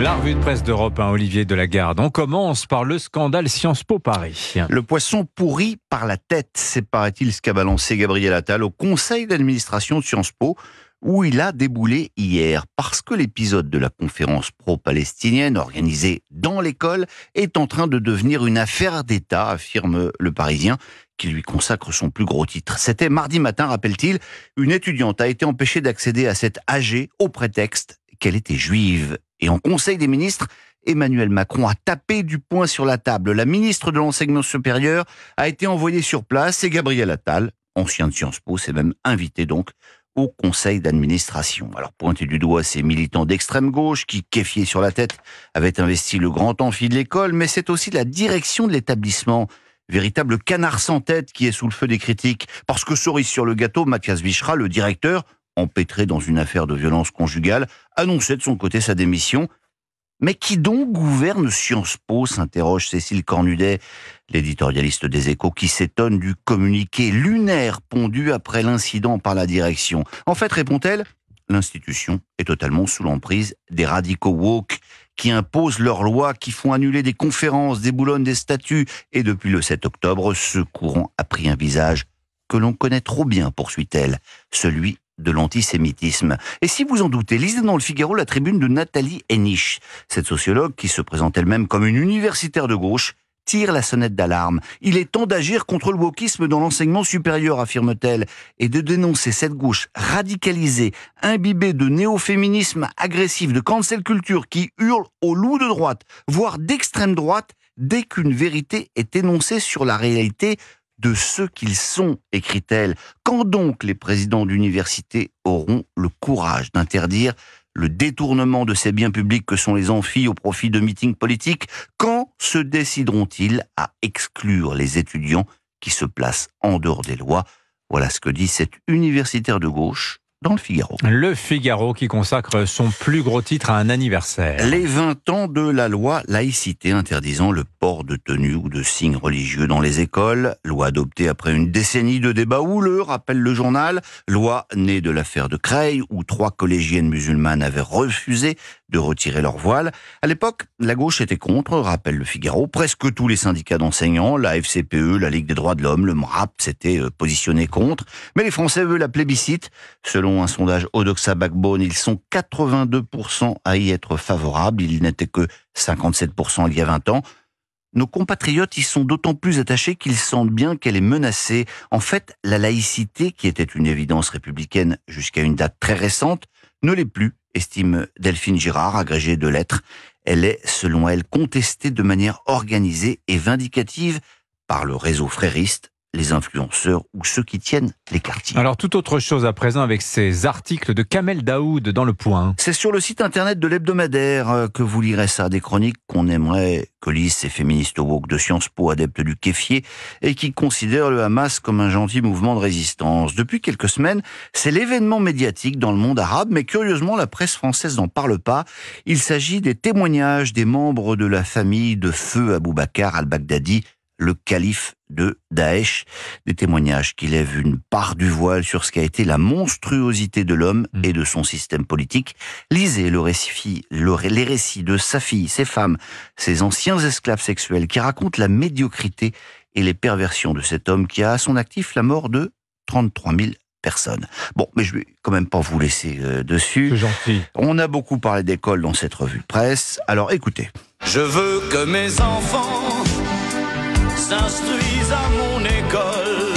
La revue de presse d'Europe 1, Olivier Delagarde. On commence par le scandale Sciences Po Paris. Le poisson pourri par la tête, c'est paraît-il ce qu'a balancé Gabriel Attal au conseil d'administration de Sciences Po, où il a déboulé hier, parce que l'épisode de la conférence pro-palestinienne organisée dans l'école est en train de devenir une affaire d'État, affirme Le Parisien, qui lui consacre son plus gros titre. C'était mardi matin, rappelle-t-il, une étudiante a été empêchée d'accéder à cette AG au prétexte qu'elle était juive. Et en Conseil des ministres, Emmanuel Macron a tapé du poing sur la table. La ministre de l'Enseignement supérieur a été envoyée sur place et Gabriel Attal, ancien de Sciences Po, s'est même invité donc au conseil d'administration. Alors, pointer du doigt ces militants d'extrême gauche qui, kéfiés sur la tête, avaient investi le grand amphi de l'école, mais c'est aussi la direction de l'établissement, véritable canard sans tête qui est sous le feu des critiques. Parce que, cerise sur le gâteau, Mathias Vichra, le directeur, empêtré dans une affaire de violence conjugale, annonçait de son côté sa démission. Mais qui donc gouverne Sciences Po, s'interroge Cécile Cornudet, l'éditorialiste des Échos, qui s'étonne du communiqué lunaire pondu après l'incident par la direction. En fait, répond-elle, l'institution est totalement sous l'emprise des radicaux woke qui imposent leurs lois, qui font annuler des conférences, déboulonnent des statuts. Et depuis le 7 octobre, ce courant a pris un visage que l'on connaît trop bien, poursuit-elle, celui de l'antisémitisme. Et si vous en doutez, lisez dans le Figaro la tribune de Nathalie Henich. Cette sociologue, qui se présente elle-même comme une universitaire de gauche, tire la sonnette d'alarme. Il est temps d'agir contre le wokisme dans l'enseignement supérieur, affirme-t-elle, et de dénoncer cette gauche radicalisée, imbibée de néo-féminisme agressif, de cancel culture qui hurle au loup de droite, voire d'extrême droite, dès qu'une vérité est énoncée sur la réalité de ceux qu'ils sont, écrit-elle. Quand donc les présidents d'université auront le courage d'interdire le détournement de ces biens publics que sont les amphis au profit de meetings politiques? Quand se décideront-ils à exclure les étudiants qui se placent en dehors des lois? Voilà ce que dit cette universitaire de gauche dans le Figaro. Le Figaro qui consacre son plus gros titre à un anniversaire. Les 20 ans de la loi laïcité interdisant le port de tenues ou de signes religieux dans les écoles. Loi adoptée après une décennie de débats houleux, rappelle le journal. Loi née de l'affaire de Creil, où 3 collégiennes musulmanes avaient refusé de retirer leur voile. À l'époque, la gauche était contre, rappelle le Figaro. Presque tous les syndicats d'enseignants, la FCPE, la Ligue des droits de l'homme, le MRAP, s'étaient positionnés contre. Mais les Français, eux, la plébiscitent. Selon un sondage Odoxa Backbone, ils sont 82% à y être favorables. Ils n'étaient que 57% il y a 20 ans. Nos compatriotes y sont d'autant plus attachés qu'ils sentent bien qu'elle est menacée. En fait, la laïcité, qui était une évidence républicaine jusqu'à une date très récente, ne l'est plus, estime Delphine Girard, agrégée de lettres. Elle est, selon elle, contestée de manière organisée et vindicative par le réseau frériste, les influenceurs ou ceux qui tiennent les quartiers. Alors, tout autre chose à présent avec ces articles de Kamel Daoud dans Le Point. C'est sur le site internet de l'hebdomadaire que vous lirez ça, des chroniques qu'on aimerait que lisent ces féministes woke de Sciences Po, adeptes du kéfier, et qui considèrent le Hamas comme un gentil mouvement de résistance. Depuis quelques semaines, c'est l'événement médiatique dans le monde arabe, mais curieusement, la presse française n'en parle pas. Il s'agit des témoignages des membres de la famille de feu Abou Bakr al-Baghdadi, le calife de Daesh, des témoignages qui lèvent une part du voile sur ce qu'a été la monstruosité de l'homme et de son système politique. Lisez les récits de sa fille, ses femmes, ses anciens esclaves sexuels qui racontent la médiocrité et les perversions de cet homme qui a à son actif la mort de 33 000 personnes. Bon, mais je vais quand même pas vous laisser dessus. C'est gentil. On a beaucoup parlé d'école dans cette revue de presse, alors écoutez. Je veux que mes enfants s'instruisent à mon école,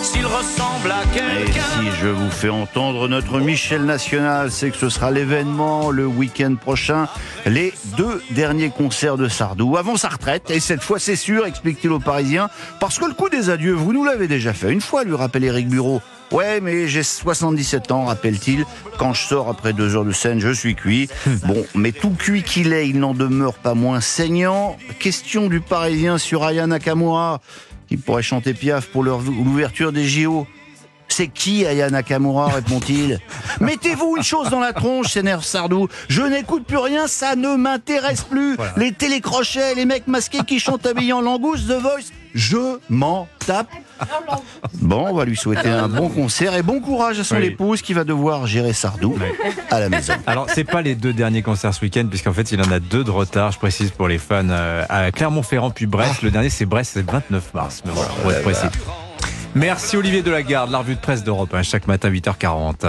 s'ils ressemblent à Et quelqu'un. si je vous fais entendre notre Michel National, c'est que ce sera l'événement le week-end prochain, les 2 derniers concerts de Sardou avant sa retraite. Et cette fois, c'est sûr, explique-t-il aux Parisiens, parce que le coup des adieux, vous nous l'avez déjà fait une fois, lui rappelle Éric Bureau. Ouais, mais j'ai 77 ans, rappelle-t-il. Quand je sors après 2 heures de scène, je suis cuit. Bon, mais tout cuit qu'il est, il n'en demeure pas moins saignant. Question du Parisien sur Aya Nakamura, qui pourrait chanter Piaf pour l'ouverture des JO. C'est qui Aya Nakamura, répond-il. Mettez-vous une chose dans la tronche, s'énerve Sardou. Je n'écoute plus rien, ça ne m'intéresse plus. Voilà. Les télécrochets, les mecs masqués qui chantent habillés en langouste, The Voice, je m'en tape. Bon, on va lui souhaiter un bon concert et bon courage à son épouse qui va devoir gérer Sardou à la maison. Alors, c'est pas les 2 derniers concerts ce week-end, puisqu'en fait, il en a 2 de retard, je précise pour les fans, à Clermont-Ferrand puis Brest. Le dernier, c'est Brest, c'est le 29 mars. Mais voilà, pour être précis. Merci Olivier Delagarde, la revue de presse d'Europe 1, chaque matin 8h40.